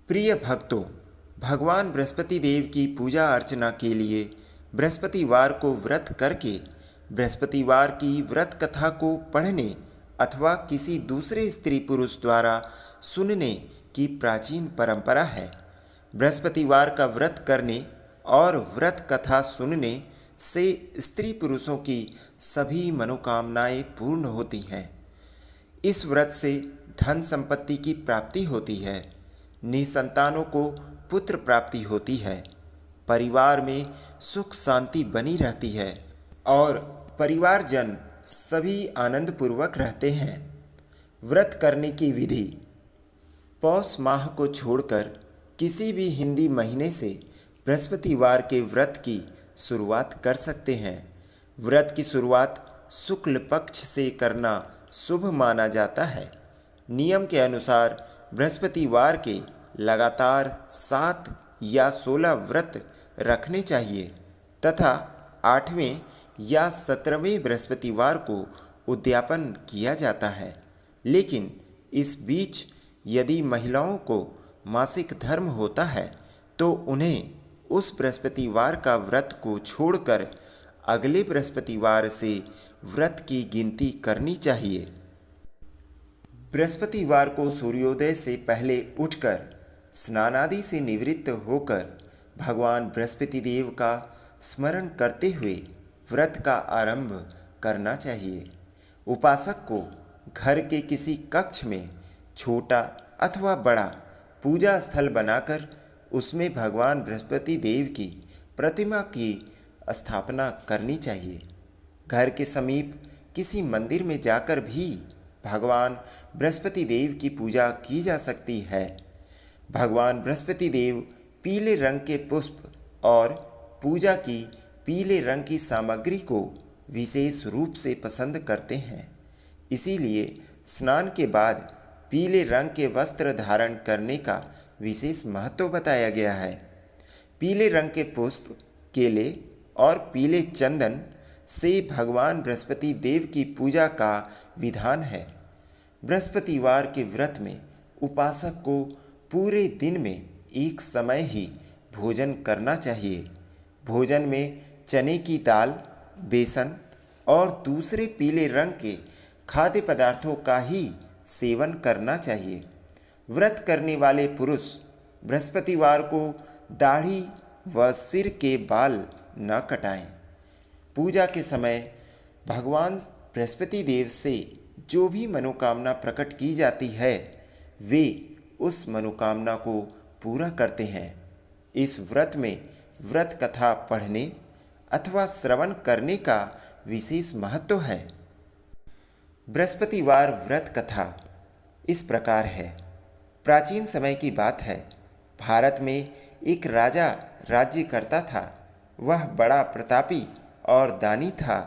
प्रिय भक्तों, भगवान बृहस्पति देव की पूजा अर्चना के लिए बृहस्पतिवार को व्रत करके बृहस्पतिवार की व्रत कथा को पढ़ने अथवा किसी दूसरे स्त्री पुरुष द्वारा सुनने की प्राचीन परंपरा है। बृहस्पतिवार का व्रत करने और व्रत कथा सुनने से स्त्री पुरुषों की सभी मनोकामनाएं पूर्ण होती हैं। इस व्रत से धन संपत्ति की प्राप्ति होती है, निसंतानों को पुत्र प्राप्ति होती है, परिवार में सुख शांति बनी रहती है और परिवारजन सभी आनंदपूर्वक रहते हैं। व्रत करने की विधि: पौष माह को छोड़कर किसी भी हिंदी महीने से बृहस्पतिवार के व्रत की शुरुआत कर सकते हैं। व्रत की शुरुआत शुक्ल पक्ष से करना शुभ माना जाता है। नियम के अनुसार बृहस्पतिवार के लगातार 7 या 16 व्रत रखने चाहिए तथा 8वें या 17वें बृहस्पतिवार को उद्यापन किया जाता है। लेकिन इस बीच यदि महिलाओं को मासिक धर्म होता है तो उन्हें उस बृहस्पतिवार का व्रत को छोड़कर अगले बृहस्पतिवार से व्रत की गिनती करनी चाहिए। बृहस्पतिवार को सूर्योदय से पहले उठकर स्नान आदि से निवृत्त होकर भगवान बृहस्पति देव का स्मरण करते हुए व्रत का आरंभ करना चाहिए। उपासक को घर के किसी कक्ष में छोटा अथवा बड़ा पूजा स्थल बनाकर उसमें भगवान बृहस्पति देव की प्रतिमा की स्थापना करनी चाहिए। घर के समीप किसी मंदिर में जाकर भी भगवान बृहस्पति देव की पूजा की जा सकती है। भगवान बृहस्पति देव पीले रंग के पुष्प और पूजा की पीले रंग की सामग्री को विशेष रूप से पसंद करते हैं। इसीलिए स्नान के बाद पीले रंग के वस्त्र धारण करने का विशेष महत्व बताया गया है। पीले रंग के पुष्प, केले और पीले चंदन से भगवान बृहस्पति देव की पूजा का विधान है। बृहस्पतिवार के व्रत में उपासक को पूरे दिन में एक समय ही भोजन करना चाहिए। भोजन में चने की दाल, बेसन और दूसरे पीले रंग के खाद्य पदार्थों का ही सेवन करना चाहिए। व्रत करने वाले पुरुष बृहस्पतिवार को दाढ़ी व सिर के बाल न कटाएं। पूजा के समय भगवान बृहस्पति देव से जो भी मनोकामना प्रकट की जाती है वे उस मनोकामना को पूरा करते हैं। इस व्रत में व्रत कथा पढ़ने अथवा श्रवण करने का विशेष महत्व है। बृहस्पतिवार व्रत कथा इस प्रकार है। प्राचीन समय की बात है। भारत में एक राजा राज्य करता था। वह बड़ा प्रतापी और दानी था।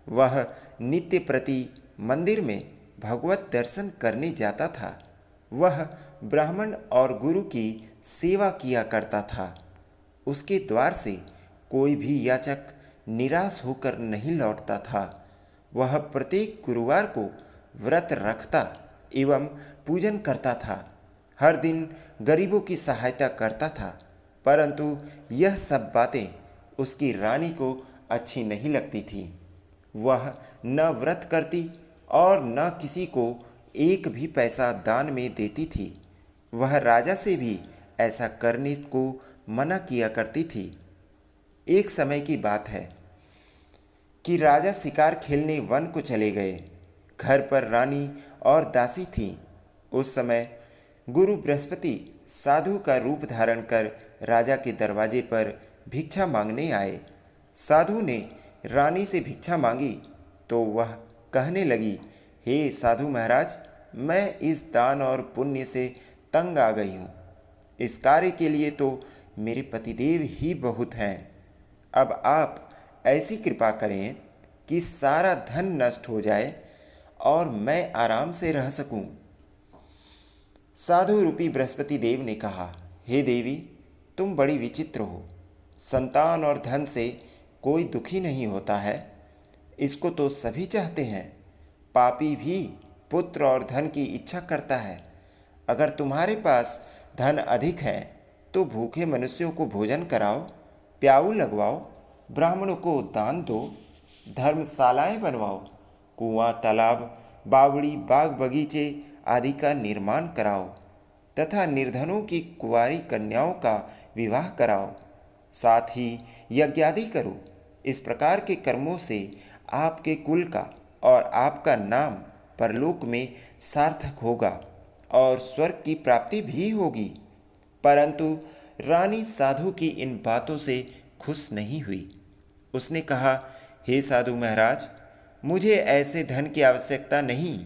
वह नित्य प्रति मंदिर में भगवत दर्शन करने जाता था। वह ब्राह्मण और गुरु की सेवा किया करता था। उसके द्वार से कोई भी याचक निराश होकर नहीं लौटता था। वह प्रत्येक गुरुवार को व्रत रखता एवं पूजन करता था। हर दिन गरीबों की सहायता करता था। परंतु यह सब बातें उसकी रानी को अच्छी नहीं लगती थी। वह न व्रत करती और न किसी को एक भी पैसा दान में देती थी। वह राजा से भी ऐसा करने को मना किया करती थी। एक समय की बात है कि राजा शिकार खेलने वन को चले गए। घर पर रानी और दासी थी। उस समय गुरु बृहस्पति साधु का रूप धारण कर राजा के दरवाजे पर भिक्षा मांगने आए। साधु ने रानी से भिक्षा मांगी तो वह कहने लगी, हे साधु महाराज, मैं इस दान और पुण्य से तंग आ गई हूँ। इस कार्य के लिए तो मेरे पतिदेव ही बहुत हैं। अब आप ऐसी कृपा करें कि सारा धन नष्ट हो जाए और मैं आराम से रह सकूं। साधु रूपी बृहस्पति देव ने कहा, हे देवी, तुम बड़ी विचित्र हो। संतान और धन से कोई दुखी नहीं होता है। इसको तो सभी चाहते हैं। पापी भी पुत्र और धन की इच्छा करता है। अगर तुम्हारे पास धन अधिक है तो भूखे मनुष्यों को भोजन कराओ, प्याऊ लगवाओ, ब्राह्मणों को दान दो, धर्मशालाएं बनवाओ, कुआं, तालाब, बावड़ी, बाग बगीचे आदि का निर्माण कराओ तथा निर्धनों की कुंवारी कन्याओं का विवाह कराओ। साथ ही यज्ञादि करो। इस प्रकार के कर्मों से आपके कुल का और आपका नाम परलोक में सार्थक होगा और स्वर्ग की प्राप्ति भी होगी। परंतु रानी साधु की इन बातों से खुश नहीं हुई। उसने कहा, हे साधु महाराज, मुझे ऐसे धन की आवश्यकता नहीं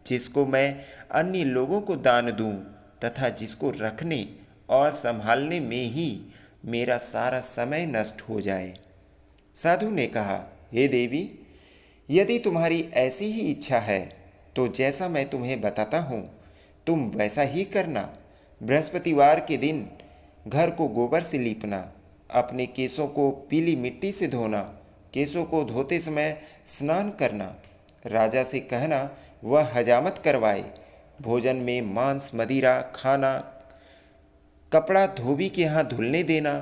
जिसको मैं अन्य लोगों को दान दूं तथा जिसको रखने और संभालने में ही मेरा सारा समय नष्ट हो जाए। साधु ने कहा, हे देवी, यदि तुम्हारी ऐसी ही इच्छा है तो जैसा मैं तुम्हें बताता हूँ तुम वैसा ही करना। बृहस्पतिवार के दिन घर को गोबर से लीपना, अपने केसों को पीली मिट्टी से धोना, केसों को धोते समय स्नान करना, राजा से कहना वह हजामत करवाए, भोजन में मांस मदिरा खाना, कपड़ा धोबी के यहाँ धुलने देना।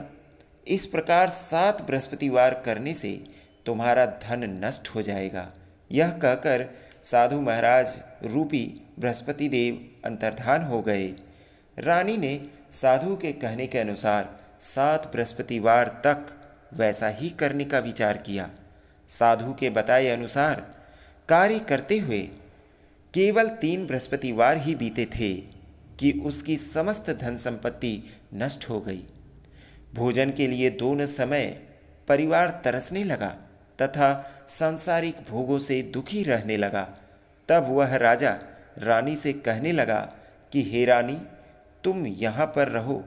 इस प्रकार 7 बृहस्पतिवार करने से तुम्हारा धन नष्ट हो जाएगा। यह कहकर साधु महाराज रूपी बृहस्पति देव अंतर्धान हो गए। रानी ने साधु के कहने के अनुसार 7 बृहस्पतिवार तक वैसा ही करने का विचार किया। साधु के बताए अनुसार कार्य करते हुए केवल 3 बृहस्पतिवार ही बीते थे कि उसकी समस्त धन संपत्ति नष्ट हो गई। भोजन के लिए दोनों समय परिवार तरसने लगा तथा सांसारिक भोगों से दुखी रहने लगा। तब वह राजा रानी से कहने लगा कि हे रानी, तुम यहाँ पर रहो,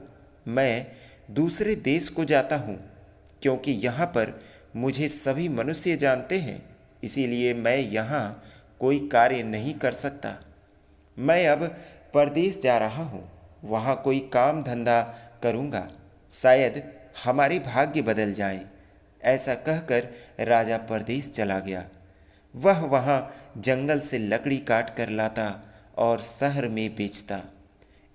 मैं दूसरे देश को जाता हूँ, क्योंकि यहाँ पर मुझे सभी मनुष्य जानते हैं, इसीलिए मैं यहाँ कोई कार्य नहीं कर सकता। मैं अब परदेश जा रहा हूँ, वहाँ कोई काम धंधा करूँगा, शायद हमारे भाग्य बदल जाएं। ऐसा कहकर राजा परदेश चला गया। वह वहाँ जंगल से लकड़ी काट कर लाता और शहर में बेचता।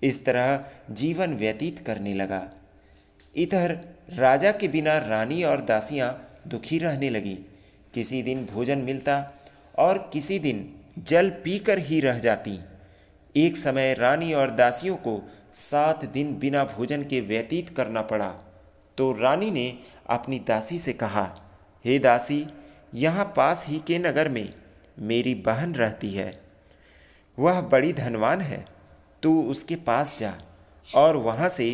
इस तरह जीवन व्यतीत करने लगा। इधर राजा के बिना रानी और दासियाँ दुखी रहने लगी। किसी दिन भोजन मिलता और किसी दिन जल पीकर ही रह जाती। एक समय रानी और दासियों को 7 दिन बिना भोजन के व्यतीत करना पड़ा। तो रानी ने अपनी दासी से कहा, हे दासी, यहाँ पास ही के नगर में मेरी बहन रहती है, वह बड़ी धनवान है, तू उसके पास जा और वहाँ से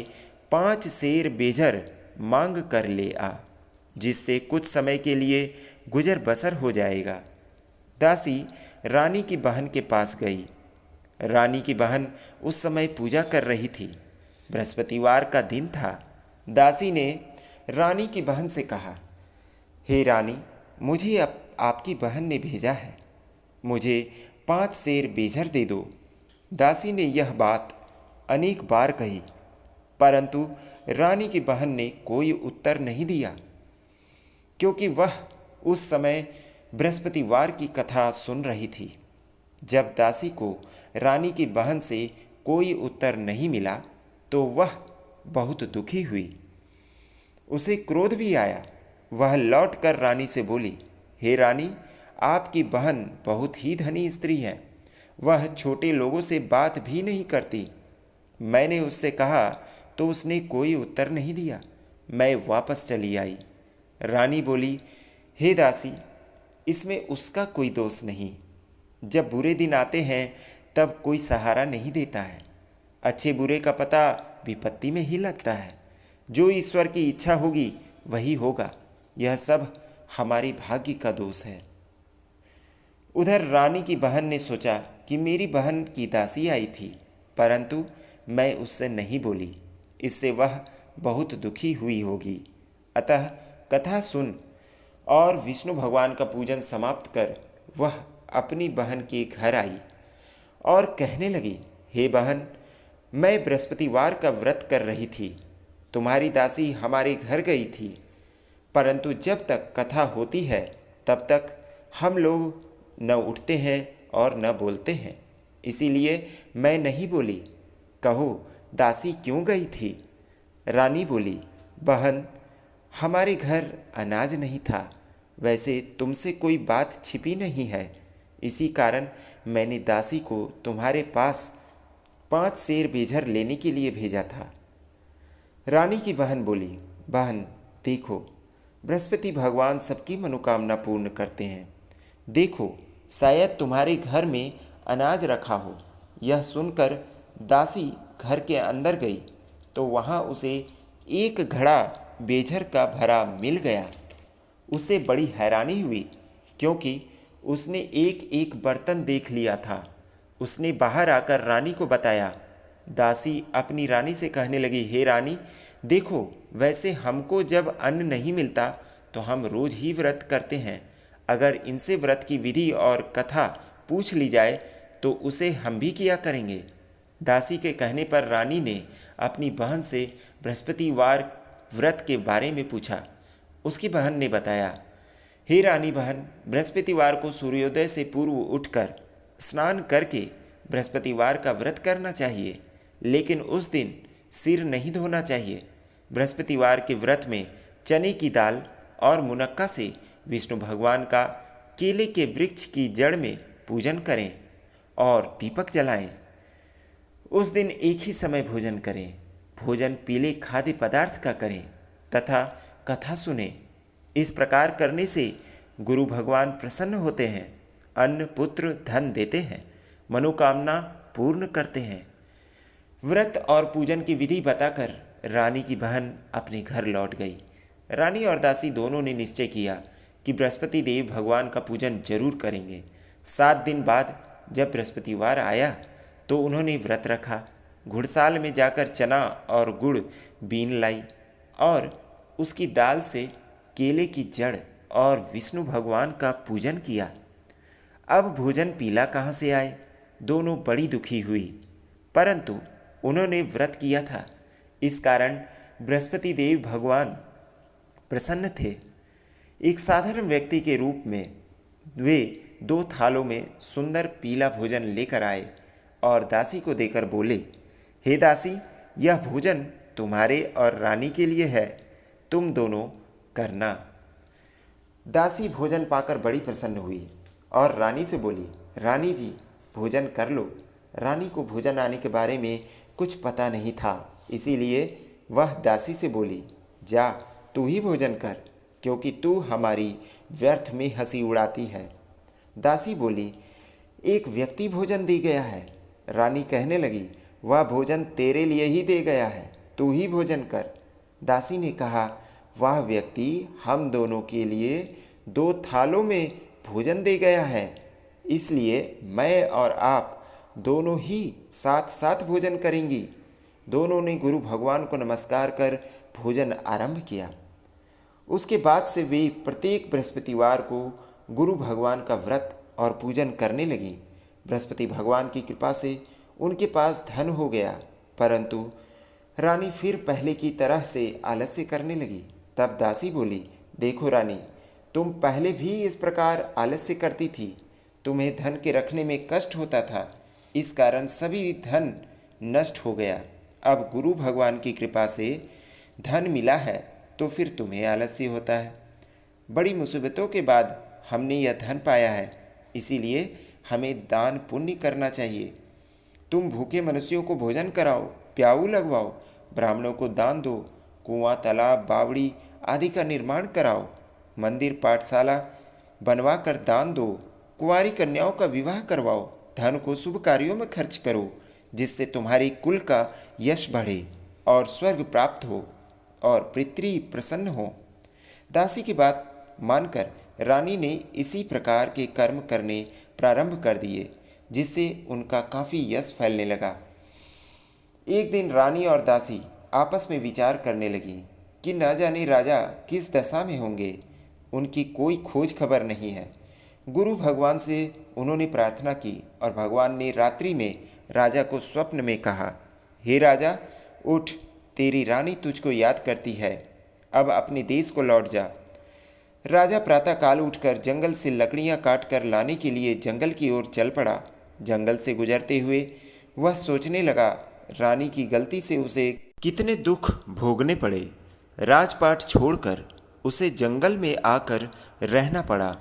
5 सेर बेजर मांग कर ले आ, जिससे कुछ समय के लिए गुजर बसर हो जाएगा। दासी रानी की बहन के पास गई। रानी की बहन उस समय पूजा कर रही थी। बृहस्पतिवार का दिन था। दासी ने रानी की बहन से कहा, हे रानी, मुझे आपकी बहन ने भेजा है, मुझे 5 सेर बेजर दे दो। दासी ने यह बात अनेक बार कही, परंतु रानी की बहन ने कोई उत्तर नहीं दिया, क्योंकि वह उस समय बृहस्पतिवार की कथा सुन रही थी। जब दासी को रानी की बहन से कोई उत्तर नहीं मिला तो वह बहुत दुखी हुई। उसे क्रोध भी आया। वह लौटकर रानी से बोली, हे रानी, आपकी बहन बहुत ही धनी स्त्री है, वह छोटे लोगों से बात भी नहीं करती। मैंने उससे कहा तो उसने कोई उत्तर नहीं दिया। मैं वापस चली आई। रानी बोली, हे दासी, इसमें उसका कोई दोष नहीं। जब बुरे दिन आते हैं तब कोई सहारा नहीं देता है। अच्छे बुरे का पता विपत्ति में ही लगता है। जो ईश्वर की इच्छा होगी वही होगा। यह सब हमारी भाग्य का दोष है। उधर रानी की बहन ने सोचा कि मेरी बहन की दासी आई थी, परंतु मैं उससे नहीं बोली, इससे वह बहुत दुखी हुई होगी। अतः कथा सुन और विष्णु भगवान का पूजन समाप्त कर वह अपनी बहन के घर आई और कहने लगी, हे बहन, मैं बृहस्पतिवार का व्रत कर रही थी, तुम्हारी दासी हमारे घर गई थी, परंतु जब तक कथा होती है तब तक हम लोग न उठते हैं और न बोलते हैं, इसीलिए मैं नहीं बोली। कहो, दासी क्यों गई थी? रानी बोली, बहन, हमारे घर अनाज नहीं था। वैसे तुमसे कोई बात छिपी नहीं है, इसी कारण मैंने दासी को तुम्हारे पास 5 सेर बेझर लेने के लिए भेजा था। रानी की बहन बोली, बहन देखो, बृहस्पति भगवान सबकी मनोकामना पूर्ण करते हैं। देखो, शायद तुम्हारे घर में अनाज रखा हो। यह सुनकर दासी घर के अंदर गई तो वहाँ उसे एक घड़ा बेझर का भरा मिल गया। उसे बड़ी हैरानी हुई, क्योंकि उसने एक एक बर्तन देख लिया था। उसने बाहर आकर रानी को बताया। दासी अपनी रानी से कहने लगी, हे रानी, देखो, वैसे हमको जब अन्न नहीं मिलता तो हम रोज ही व्रत करते हैं। अगर इनसे व्रत की विधि और कथा पूछ ली जाए तो उसे हम भी किया करेंगे। दासी के कहने पर रानी ने अपनी बहन से बृहस्पतिवार व्रत के बारे में पूछा। उसकी बहन ने बताया, हे रानी बहन, बृहस्पतिवार को सूर्योदय से पूर्व उठकर स्नान करके बृहस्पतिवार का व्रत करना चाहिए, लेकिन उस दिन सिर नहीं धोना चाहिए। बृहस्पतिवार के व्रत में चने की दाल और मुनक्का से विष्णु भगवान का केले के वृक्ष की जड़ में पूजन करें और दीपक जलाएं। उस दिन एक ही समय भोजन करें। भोजन पीले खाद्य पदार्थ का करें तथा कथा सुने। इस प्रकार करने से गुरु भगवान प्रसन्न होते हैं, अन्न पुत्र धन देते हैं, मनोकामना पूर्ण करते हैं। व्रत और पूजन की विधि बताकर रानी की बहन अपने घर लौट गई। रानी और दासी दोनों ने निश्चय किया कि बृहस्पति देव भगवान का पूजन जरूर करेंगे। 7 दिन बाद जब बृहस्पतिवार आया तो उन्होंने व्रत रखा। घुड़साल में जाकर चना और गुड़ बीन लाई और उसकी दाल से केले की जड़ और विष्णु भगवान का पूजन किया। अब भोजन पीला कहाँ से आए? दोनों बड़ी दुखी हुई, परंतु उन्होंने व्रत किया था, इस कारण बृहस्पति देव भगवान प्रसन्न थे। एक साधारण व्यक्ति के रूप में वे 2 थालों में सुंदर पीला भोजन लेकर आए और दासी को देकर बोले, हे दासी, यह भोजन तुम्हारे और रानी के लिए है, तुम दोनों करना। दासी भोजन पाकर बड़ी प्रसन्न हुई और रानी से बोली, रानी जी, भोजन कर लो। रानी को भोजन आने के बारे में कुछ पता नहीं था, इसीलिए वह दासी से बोली, जा तू ही भोजन कर, क्योंकि तू हमारी व्यर्थ में हंसी उड़ाती है। दासी बोली, एक व्यक्ति भोजन दे गया है। रानी कहने लगी, वह भोजन तेरे लिए ही दे गया है, तू ही भोजन कर। दासी ने कहा, वह व्यक्ति हम दोनों के लिए 2 थालों में भोजन दे गया है, इसलिए मैं और आप दोनों ही साथ साथ भोजन करेंगी। दोनों ने गुरु भगवान को नमस्कार कर भोजन आरंभ किया। उसके बाद से वे प्रत्येक बृहस्पतिवार को गुरु भगवान का व्रत और पूजन करने लगी। बृहस्पति भगवान की कृपा से उनके पास धन हो गया, परंतु रानी फिर पहले की तरह से आलस्य करने लगी। तब दासी बोली, देखो रानी, तुम पहले भी इस प्रकार आलस्य करती थी। तुम्हें धन के रखने में कष्ट होता था, इस कारण सभी धन नष्ट हो गया। अब गुरु भगवान की कृपा से धन मिला है तो फिर तुम्हें आलस्य होता है। बड़ी मुसीबतों के बाद हमने यह धन पाया है, इसीलिए हमें दान पुण्य करना चाहिए। तुम भूखे मनुष्यों को भोजन कराओ, प्याऊ लगवाओ, ब्राह्मणों को दान दो, कुआं, तालाब, बावड़ी आदि का निर्माण कराओ, मंदिर पाठशाला बनवा कर दान दो, कुंवारी कन्याओं का विवाह करवाओ, धन को शुभ कार्यों में खर्च करो, जिससे तुम्हारी कुल का यश बढ़े और स्वर्ग प्राप्त हो और पितृ प्रसन्न हो। दासी की बात मानकर रानी ने इसी प्रकार के कर्म करने प्रारंभ कर दिए, जिससे उनका काफ़ी यश फैलने लगा। एक दिन रानी और दासी आपस में विचार करने लगी कि न जाने राजा किस दशा में होंगे, उनकी कोई खोज खबर नहीं है। गुरु भगवान से उन्होंने प्रार्थना की और भगवान ने रात्रि में राजा को स्वप्न में कहा, हे राजा, उठ, तेरी रानी तुझको याद करती है, अब अपने देश को लौट जा। राजा प्रातःकाल उठकर जंगल से लकड़ियां काटकर लाने के लिए जंगल की ओर चल पड़ा। जंगल से गुजरते हुए वह सोचने लगा, रानी की गलती से उसे कितने दुख भोगने पड़े। राजपाट छोड़कर उसे जंगल में आकर रहना पड़ा।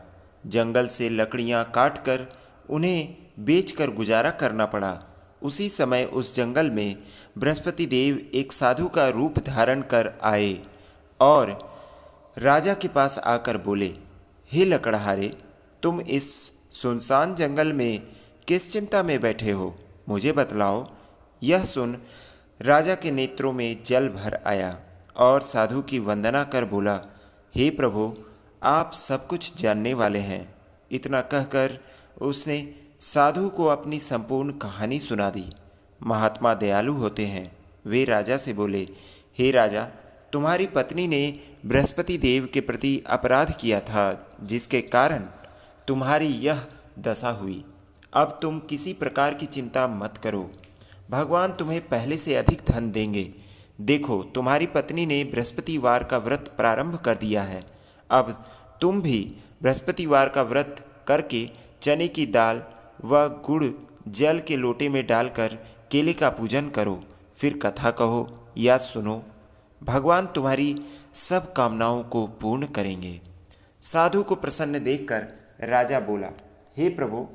जंगल से लकड़ियां काटकर उन्हें बेचकर गुजारा करना पड़ा। उसी समय उस जंगल में बृहस्पति देव एक साधु का रूप धारण कर आए और राजा के पास आकर बोले, हे लकड़हारे, तुम इस सुनसान जंगल में किस चिंता में बैठे हो, मुझे बतलाओ। यह सुन राजा के नेत्रों में जल भर आया और साधु की वंदना कर बोला, हे प्रभु, आप सब कुछ जानने वाले हैं। इतना कहकर उसने साधु को अपनी संपूर्ण कहानी सुना दी। महात्मा दयालु होते हैं। वे राजा से बोले, हे राजा, तुम्हारी पत्नी ने बृहस्पति देव के प्रति अपराध किया था, जिसके कारण तुम्हारी यह दशा हुई। अब तुम किसी प्रकार की चिंता मत करो, भगवान तुम्हें पहले से अधिक धन देंगे। देखो, तुम्हारी पत्नी ने बृहस्पतिवार का व्रत प्रारंभ कर दिया है। अब तुम भी बृहस्पतिवार का व्रत करके चने की दाल व गुड़ जल के लोटे में डालकर केले का पूजन करो, फिर कथा कहो या सुनो। भगवान तुम्हारी सब कामनाओं को पूर्ण करेंगे। साधु को प्रसन्न देखकर राजा बोला, हे प्रभु,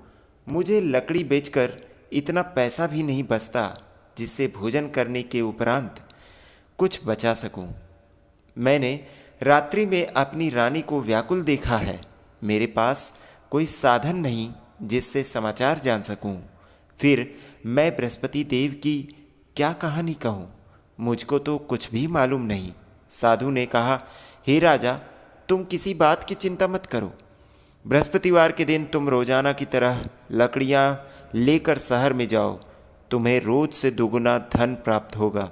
मुझे लकड़ी बेचकर इतना पैसा भी नहीं बचता जिससे भोजन करने के उपरांत कुछ बचा सकूं। मैंने रात्रि में अपनी रानी को व्याकुल देखा है। मेरे पास कोई साधन नहीं जिससे समाचार जान सकूं। फिर मैं बृहस्पति देव की क्या कहानी कहूं? मुझको तो कुछ भी मालूम नहीं। साधु ने कहा, हे राजा, तुम किसी बात की चिंता मत करो। बृहस्पतिवार के दिन तुम रोजाना की तरह लकड़ियां लेकर शहर में जाओ। तुम्हें रोज से दुगुना धन प्राप्त होगा,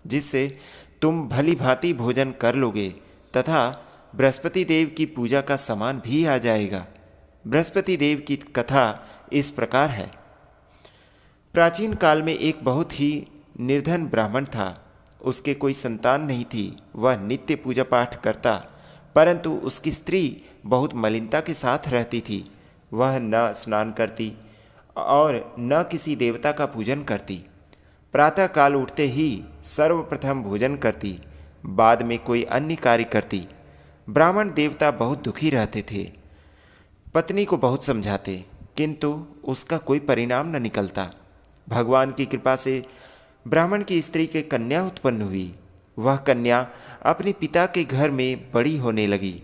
जिससे तुम भली भांति भोजन कर लोगे तथा बृहस्पति देव की पूजा का सामान भी आ जाएगा। बृहस्पति देव की कथा इस प्रकार है। प्राचीन काल में एक बहुत ही निर्धन ब्राह्मण था। उसके कोई संतान नहीं थी। वह नित्य पूजा पाठ करता, परंतु उसकी स्त्री बहुत मलिनता के साथ रहती थी। वह न स्नान करती और न किसी देवता का पूजन करती। प्रातः काल उठते ही सर्वप्रथम भोजन करती, बाद में कोई अन्य कार्य करती। ब्राह्मण देवता बहुत दुखी रहते थे। पत्नी को बहुत समझाते, किंतु उसका कोई परिणाम न निकलता। भगवान की कृपा से ब्राह्मण की स्त्री के कन्या उत्पन्न हुई। वह कन्या अपने पिता के घर में बड़ी होने लगी।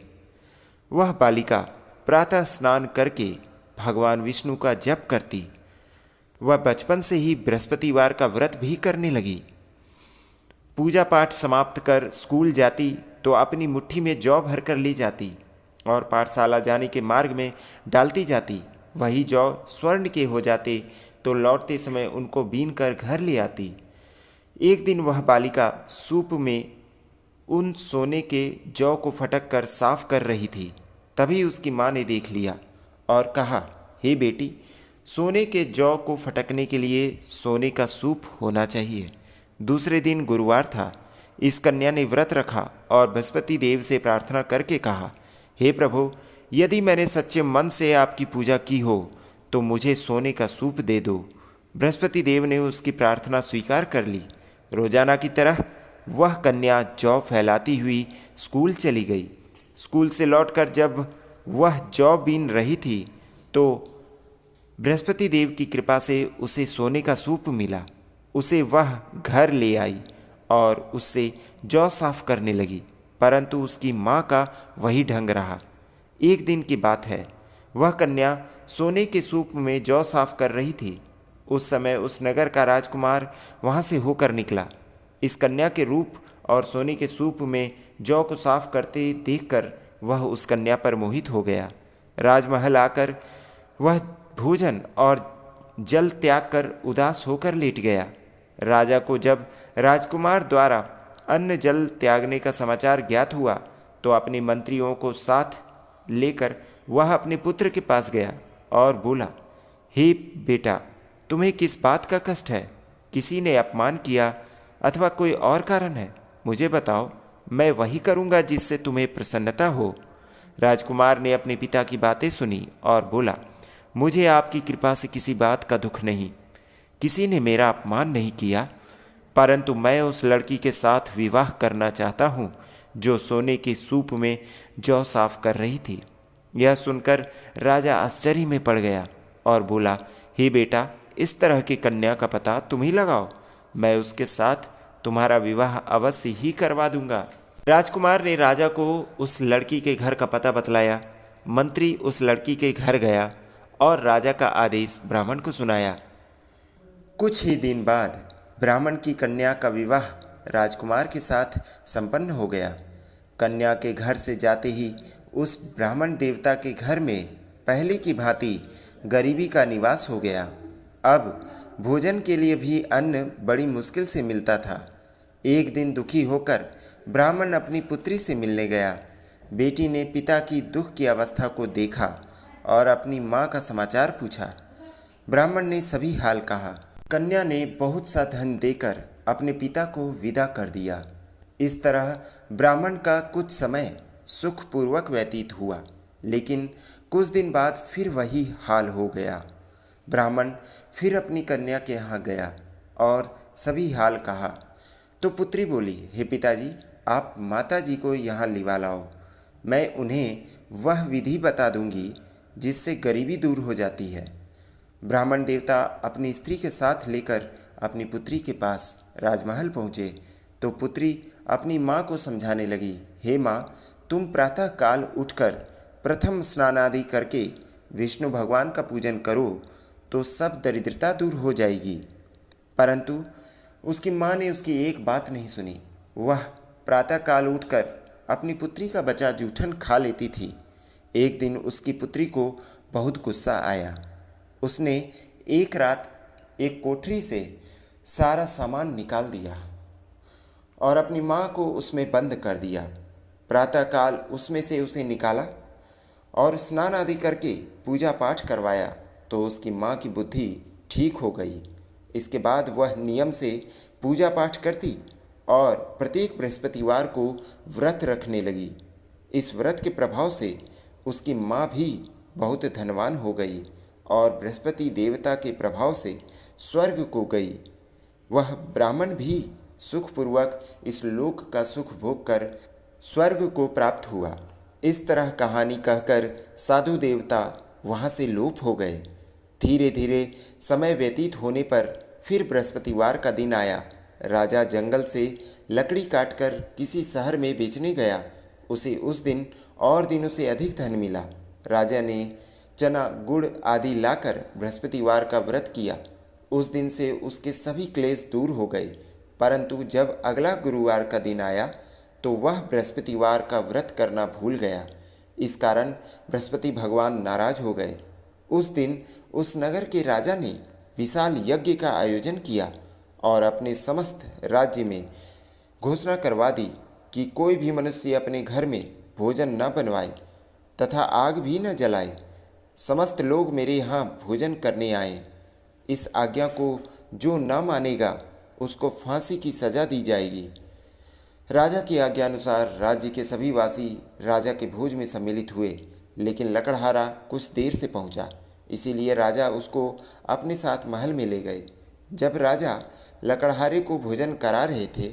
वह बालिका प्रातः स्नान करके भगवान विष्णु का जप करती। वह बचपन से ही बृहस्पतिवार का व्रत भी करने लगी। पूजा पाठ समाप्त कर स्कूल जाती तो अपनी मुट्ठी में जौ भर कर ले जाती और पाठशाला जाने के मार्ग में डालती जाती। वही जौ स्वर्ण के हो जाते तो लौटते समय उनको बीन कर घर ले आती। एक दिन वह बालिका सूप में उन सोने के जौ को फटक कर साफ कर रही थी। तभी उसकी माँ ने देख लिया और कहा, हे बेटी, सोने के जौ को फटकने के लिए सोने का सूप होना चाहिए। दूसरे दिन गुरुवार था। इस कन्या ने व्रत रखा और बृहस्पति देव से प्रार्थना करके कहा, हे प्रभु, यदि मैंने सच्चे मन से आपकी पूजा की हो तो मुझे सोने का सूप दे दो। बृहस्पति देव ने उसकी प्रार्थना स्वीकार कर ली। रोजाना की तरह वह कन्या जौ फैलाती हुई स्कूल चली गई। स्कूल से लौटकर जब वह जौ बीन रही थी तो बृहस्पति देव की कृपा से उसे सोने का सूप मिला। उसे वह घर ले आई और उससे जौ साफ करने लगी, परंतु उसकी माँ का वही ढंग रहा। एक दिन की बात है, वह कन्या सोने के सूप में जौ साफ कर रही थी। उस समय उस नगर का राजकुमार वहाँ से होकर निकला। इस कन्या के रूप और सोने के सूप में जौ को साफ करते देखकर वह उस कन्या पर मोहित हो गया। राजमहल आकर वह भोजन और जल त्याग कर उदास होकर लेट गया। राजा को जब राजकुमार द्वारा अन्न जल त्यागने का समाचार ज्ञात हुआ तो अपने मंत्रियों को साथ लेकर वह अपने पुत्र के पास गया और बोला, हे बेटा, तुम्हें किस बात का कष्ट है? किसी ने अपमान किया अथवा कोई और कारण है? मुझे बताओ, मैं वही करूँगा जिससे तुम्हें प्रसन्नता हो। राजकुमार ने अपने पिता की बातें सुनी और बोला, मुझे आपकी कृपा से किसी बात का दुख नहीं। किसी ने मेरा अपमान नहीं किया। परंतु मैं उस लड़की के साथ विवाह करना चाहता हूँ जो सोने के सूप में जौ साफ कर रही थी। यह सुनकर राजा आश्चर्य में पड़ गया और बोला, हे बेटा, इस तरह की कन्या का पता तुम ही लगाओ, मैं उसके साथ तुम्हारा विवाह अवश्य ही करवा दूंगा। राजकुमार ने राजा को उस लड़की के घर का पता बतलाया। मंत्री उस लड़की के घर गया और राजा का आदेश ब्राह्मण को सुनाया। कुछ ही दिन बाद ब्राह्मण की कन्या का विवाह राजकुमार के साथ संपन्न हो गया। कन्या के घर से जाते ही उस ब्राह्मण देवता के घर में पहले की भांति गरीबी का निवास हो गया। अब भोजन के लिए भी अन्न बड़ी मुश्किल से मिलता था। एक दिन दुखी होकर ब्राह्मण अपनी पुत्री से मिलने गया। बेटी ने पिता की दुख की अवस्था को देखा और अपनी माँ का समाचार पूछा। ब्राह्मण ने सभी हाल कहा। कन्या ने बहुत सा धन देकर अपने पिता को विदा कर दिया। इस तरह ब्राह्मण का कुछ समय सुखपूर्वक व्यतीत हुआ, लेकिन कुछ दिन बाद फिर वही हाल हो गया। ब्राह्मण फिर अपनी कन्या के यहाँ गया और सभी हाल कहा तो पुत्री बोली, हे पिताजी, आप माता जी को यहाँ लिवा लाओ। मैं उन्हें वह विधि बता दूंगी जिससे गरीबी दूर हो जाती है। ब्राह्मण देवता अपनी स्त्री के साथ लेकर अपनी पुत्री के पास राजमहल पहुँचे तो पुत्री अपनी माँ को समझाने लगी, हे माँ, तुम प्रातः काल उठकर प्रथम स्नान आदि करके विष्णु भगवान का पूजन करो तो सब दरिद्रता दूर हो जाएगी। परंतु उसकी माँ ने उसकी एक बात नहीं सुनी। वह प्रातः काल उठकर अपनी पुत्री का बचा जूठन खा लेती थी। एक दिन उसकी पुत्री को बहुत गुस्सा आया। उसने एक रात एक कोठरी से सारा सामान निकाल दिया और अपनी माँ को उसमें बंद कर दिया। प्रातःकाल उसमें से उसे निकाला और स्नान आदि करके पूजा पाठ करवाया तो उसकी माँ की बुद्धि ठीक हो गई। इसके बाद वह नियम से पूजा पाठ करती और प्रत्येक बृहस्पतिवार को व्रत रखने लगी। इस व्रत के प्रभाव से उसकी माँ भी बहुत धनवान हो गई और बृहस्पति देवता के प्रभाव से स्वर्ग को गई। वह ब्राह्मण भी सुखपूर्वक इस लोक का सुख भोग कर स्वर्ग को प्राप्त हुआ। इस तरह कहानी कहकर साधु देवता वहाँ से लोप हो गए। धीरे धीरे समय व्यतीत होने पर फिर बृहस्पतिवार का दिन आया। राजा जंगल से लकड़ी काटकर किसी शहर में बेचने गया। उसे उस दिन और दिनों से अधिक धन मिला। राजा ने चना गुड़ आदि लाकर बृहस्पतिवार का व्रत किया। उस दिन से उसके सभी क्लेश दूर हो गए। परंतु जब अगला गुरुवार का दिन आया तो वह बृहस्पतिवार का व्रत करना भूल गया। इस कारण बृहस्पति भगवान नाराज हो गए। उस दिन उस नगर के राजा ने विशाल यज्ञ का आयोजन किया और अपने समस्त राज्य में घोषणा करवा दी कि कोई भी मनुष्य अपने घर में भोजन न बनवाए तथा आग भी न जलाए। समस्त लोग मेरे यहाँ भोजन करने आए। इस आज्ञा को जो न मानेगा उसको फांसी की सजा दी जाएगी। राजा की आज्ञा अनुसार राज्य के सभी वासी राजा के भोज में सम्मिलित हुए, लेकिन लकड़हारा कुछ देर से पहुंचा, इसीलिए राजा उसको अपने साथ महल में ले गए। जब राजा लकड़हारे को भोजन करा रहे थे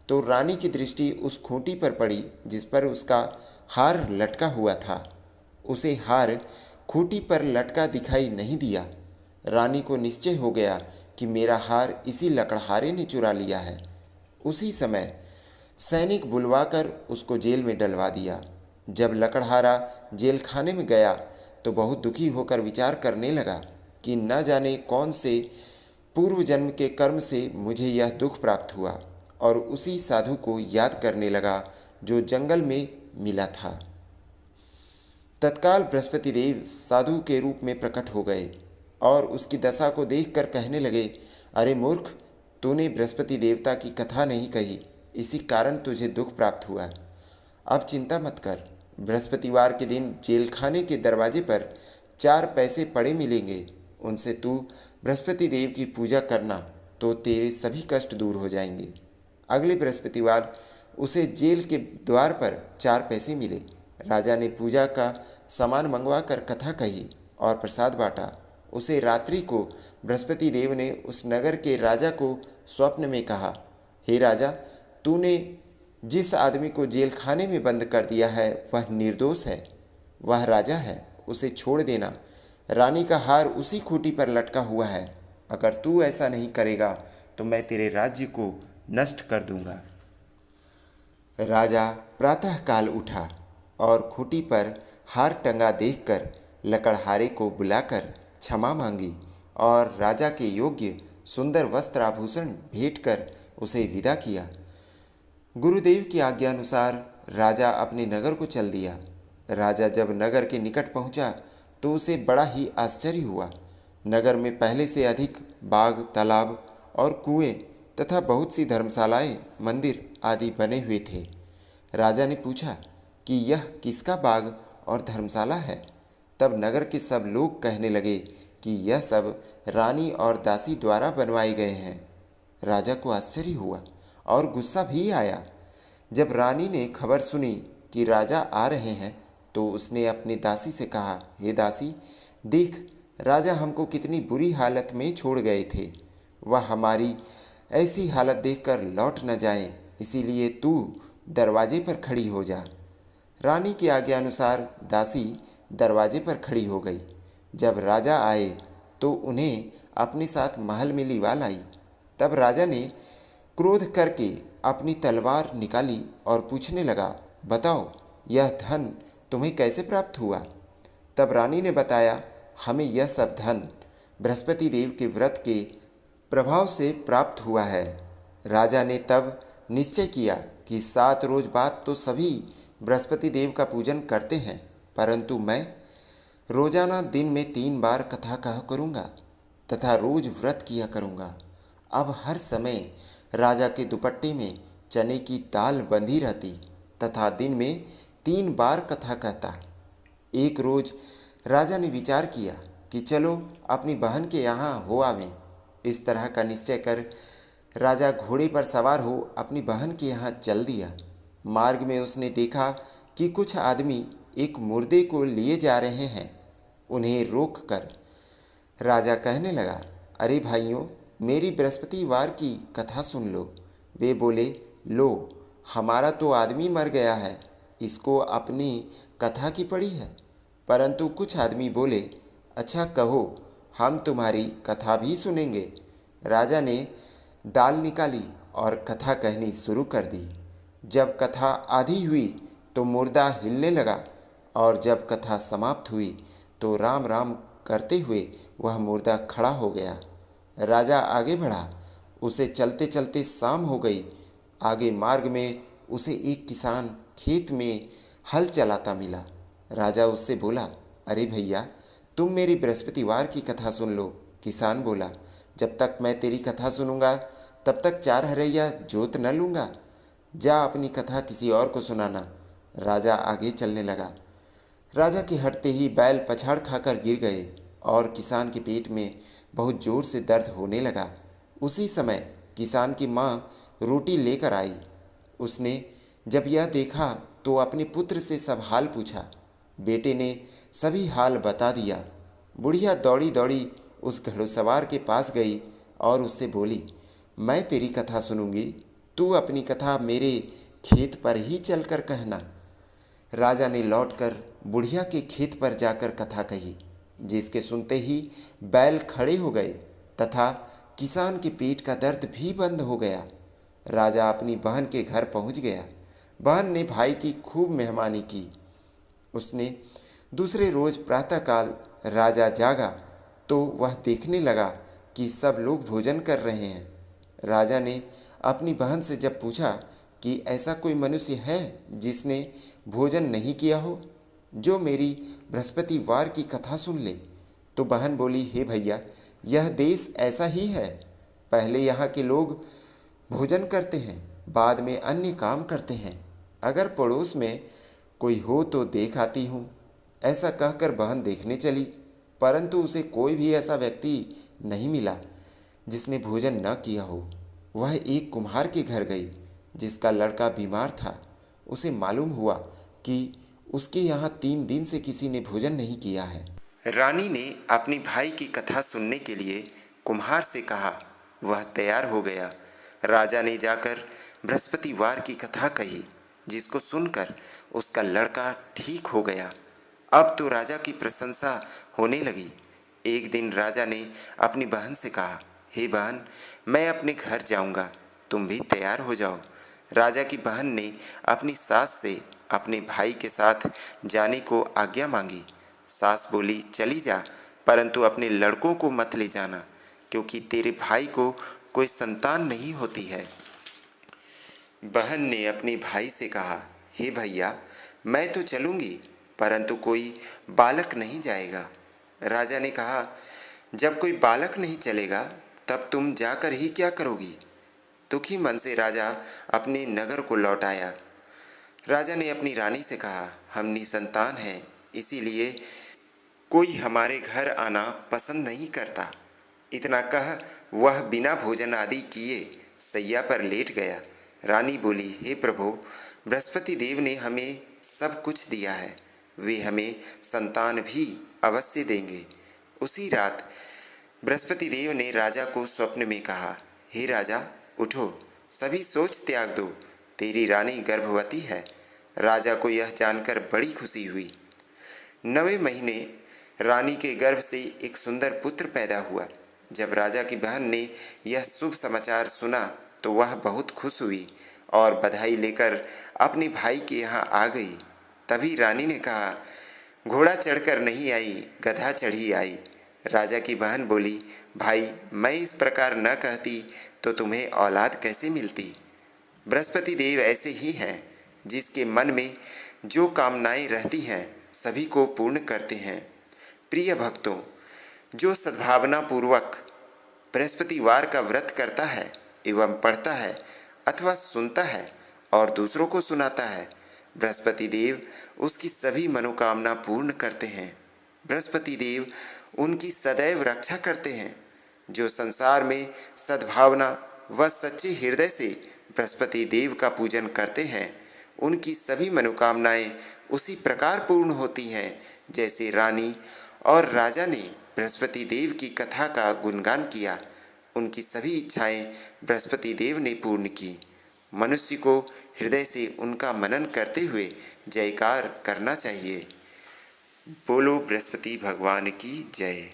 तो रानी की दृष्टि उस खूंटी पर पड़ी जिस पर उसका हार लटका हुआ था। उसे हार खूंटी पर लटका दिखाई नहीं दिया। रानी को निश्चय हो गया कि मेरा हार इसी लकड़हारे ने चुरा लिया है। उसी समय सैनिक बुलवाकर उसको जेल में डलवा दिया। जब लकड़हारा जेल खाने में गया तो बहुत दुखी होकर विचार करने लगा कि न जाने कौन से पूर्व जन्म के कर्म से मुझे यह दुख प्राप्त हुआ, और उसी साधु को याद करने लगा जो जंगल में मिला था। तत्काल बृहस्पति देव साधु के रूप में प्रकट हो गए और उसकी दशा को देखकर कहने लगे, अरे मूर्ख, तूने बृहस्पति देवता की कथा नहीं कही, इसी कारण तुझे दुख प्राप्त हुआ। अब चिंता मत कर, बृहस्पतिवार के दिन जेल खाने के दरवाजे पर 4 पैसे पड़े मिलेंगे, उनसे तू बृहस्पति देव की पूजा करना तो तेरे सभी कष्ट दूर हो जाएंगे। अगले बृहस्पतिवार उसे जेल के द्वार पर 4 पैसे मिले। राजा ने पूजा का सामान मंगवा कर कथा कही और प्रसाद बांटा। उसे रात्रि को बृहस्पति देव ने उस नगर के राजा को स्वप्न में कहा, हे राजा, तूने जिस आदमी को जेल खाने में बंद कर दिया है वह निर्दोष है। वह राजा है, उसे छोड़ देना। रानी का हार उसी खूंटी पर लटका हुआ है। अगर तू ऐसा नहीं करेगा तो मैं तेरे राज्य को नष्ट कर दूंगा। राजा प्रातःकाल उठा और खूंटी पर हार टंगा देखकर लकड़हारे को बुलाकर क्षमा मांगी और राजा के योग्य सुंदर वस्त्र आभूषण भेंट कर उसे विदा किया। गुरुदेव की आज्ञा अनुसार राजा अपने नगर को चल दिया। राजा जब नगर के निकट पहुंचा तो उसे बड़ा ही आश्चर्य हुआ। नगर में पहले से अधिक बाग, तालाब और कुएं तथा बहुत सी धर्मशालाएं, मंदिर आदि बने हुए थे। राजा ने पूछा कि यह किसका बाग और धर्मशाला है। तब नगर के सब लोग कहने लगे कि यह सब रानी और दासी द्वारा बनवाए गए हैं। राजा को आश्चर्य हुआ और गुस्सा भी आया। जब रानी ने खबर सुनी कि राजा आ रहे हैं तो उसने अपनी दासी से कहा, हे दासी, देख, राजा हमको कितनी बुरी हालत में छोड़ गए थे। वह हमारी ऐसी हालत देखकर लौट न जाएं, इसीलिए तू दरवाजे पर खड़ी हो जा। रानी की आज्ञा अनुसार दासी दरवाजे पर खड़ी हो गई। जब राजा आए तो उन्हें अपने साथ महल में लिवा लाई। तब राजा ने क्रोध करके अपनी तलवार निकाली और पूछने लगा, बताओ, यह धन तुम्हें कैसे प्राप्त हुआ? तब रानी ने बताया, हमें यह सब धन बृहस्पति देव के व्रत के प्रभाव से प्राप्त हुआ है। राजा ने तब निश्चय किया कि 7 रोज बाद तो सभी बृहस्पति देव का पूजन करते हैं, परंतु मैं रोजाना दिन में 3 बार कथा कहा करूँगा तथा रोज व्रत किया करूँगा। अब हर समय राजा के दुपट्टे में चने की दाल बंधी रहती तथा दिन में 3 बार कथा कहता। एक रोज राजा ने विचार किया कि चलो अपनी बहन के यहाँ हो आवें। इस तरह का निश्चय कर राजा घोड़े पर सवार हो अपनी बहन के यहाँ चल दिया। मार्ग में उसने देखा कि कुछ आदमी एक मुर्दे को लिए जा रहे हैं। उन्हें रोककर राजा कहने लगा, अरे भाइयों, मेरी बृहस्पतिवार की कथा सुन लो। वे बोले, लो, हमारा तो आदमी मर गया है, इसको अपनी कथा की पड़ी है। परंतु कुछ आदमी बोले, अच्छा कहो, हम तुम्हारी कथा भी सुनेंगे। राजा ने दाल निकाली और कथा कहनी शुरू कर दी। जब कथा आधी हुई तो मुर्दा हिलने लगा और जब कथा समाप्त हुई तो राम राम करते हुए वह मुर्दा खड़ा हो गया। राजा आगे बढ़ा। उसे चलते चलते शाम हो गई। आगे मार्ग में उसे एक किसान खेत में हल चलाता मिला। राजा उससे बोला, अरे भैया, तुम मेरी बृहस्पतिवार की कथा सुन लो। किसान बोला, जब तक मैं तेरी कथा सुनूंगा तब तक 4 हरैया जोत न लूँगा। जा अपनी कथा किसी और को सुनाना। राजा आगे चलने लगा। राजा के हटते ही बैल पछाड़ खाकर गिर गए और किसान के पेट में बहुत जोर से दर्द होने लगा। उसी समय किसान की माँ रोटी लेकर आई। उसने जब यह देखा तो अपने पुत्र से सब हाल पूछा। बेटे ने सभी हाल बता दिया। बुढ़िया दौड़ी दौड़ी उस घुड़सवार के पास गई और उससे बोली, मैं तेरी कथा सुनूंगी, तू अपनी कथा मेरे खेत पर ही चलकर कहना। राजा ने लौटकर बुढ़िया के खेत पर जाकर कथा कही, जिसके सुनते ही बैल खड़े हो गए तथा किसान के पेट का दर्द भी बंद हो गया। राजा अपनी बहन के घर पहुंच गया। बहन ने भाई की खूब मेहमानी की। उसने दूसरे रोज प्रातःकाल राजा जागा तो वह देखने लगा कि सब लोग भोजन कर रहे हैं। राजा ने अपनी बहन से जब पूछा कि ऐसा कोई मनुष्य है जिसने भोजन नहीं किया हो, जो मेरी बृहस्पतिवार की कथा सुन ले, तो बहन बोली, हे भैया, यह देश ऐसा ही है। पहले यहाँ के लोग भोजन करते हैं, बाद में अन्य काम करते हैं। अगर पड़ोस में कोई हो तो देख आती हूँ। ऐसा कहकर बहन देखने चली, परंतु उसे कोई भी ऐसा व्यक्ति नहीं मिला जिसने भोजन न किया हो। वह एक कुम्हार के घर गई जिसका लड़का बीमार था। उसे मालूम हुआ कि उसके यहाँ 3 दिन से किसी ने भोजन नहीं किया है। रानी ने अपनी भाई की कथा सुनने के लिए कुम्हार से कहा। वह तैयार हो गया। राजा ने जाकर बृहस्पतिवार की कथा कही, जिसको सुनकर उसका लड़का ठीक हो गया। अब तो राजा की प्रशंसा होने लगी। एक दिन राजा ने अपनी बहन से कहा, हे बहन, मैं अपने घर जाऊंगा, तुम भी तैयार हो जाओ। राजा की बहन ने अपनी सास से अपने भाई के साथ जाने को आज्ञा मांगी। सास बोली, चली जा, परंतु अपने लड़कों को मत ले जाना, क्योंकि तेरे भाई को कोई संतान नहीं होती है। बहन ने अपने भाई से कहा, हे भैया, मैं तो चलूँगी, परंतु कोई बालक नहीं जाएगा। राजा ने कहा, जब कोई बालक नहीं चलेगा तब तुम जाकर ही क्या करोगी? दुखी मन से राजा अपने नगर को लौट आया। राजा ने अपनी रानी से कहा, हम निसंतान हैं, इसीलिए कोई हमारे घर आना पसंद नहीं करता। इतना कह वह बिना भोजन आदि किए सैया पर लेट गया। रानी बोली, हे प्रभु, बृहस्पति देव ने हमें सब कुछ दिया है, वे हमें संतान भी अवश्य देंगे। उसी रात बृहस्पति देव ने राजा को स्वप्न में कहा, हे राजा, उठो, सभी सोच त्याग दो, तेरी रानी गर्भवती है। राजा को यह जानकर बड़ी खुशी हुई। 9वें महीने रानी के गर्भ से एक सुंदर पुत्र पैदा हुआ। जब राजा की बहन ने यह शुभ समाचार सुना तो वह बहुत खुश हुई और बधाई लेकर अपने भाई के यहाँ आ गई। तभी रानी ने कहा, घोड़ा चढ़कर नहीं आई, गधा चढ़ी आई। राजा की बहन बोली, भाई, मैं इस प्रकार न कहती तो तुम्हें औलाद कैसे मिलती? बृहस्पति देव ऐसे ही हैं, जिसके मन में जो कामनाएं रहती हैं सभी को पूर्ण करते हैं। प्रिय भक्तों, जो सद्भावना पूर्वक बृहस्पतिवार का व्रत करता है एवं पढ़ता है अथवा सुनता है और दूसरों को सुनाता है, बृहस्पति देव उसकी सभी मनोकामना पूर्ण करते हैं। बृहस्पति देव उनकी सदैव रक्षा करते हैं। जो संसार में सद्भावना व सच्चे हृदय से बृहस्पति देव का पूजन करते हैं, उनकी सभी मनोकामनाएं उसी प्रकार पूर्ण होती हैं जैसे रानी और राजा ने बृहस्पति देव की कथा का गुणगान किया। उनकी सभी इच्छाएं बृहस्पति देव ने पूर्ण की। मनुष्य को हृदय से उनका मनन करते हुए जयकार करना चाहिए। बोलो बृहस्पति भगवान की जय।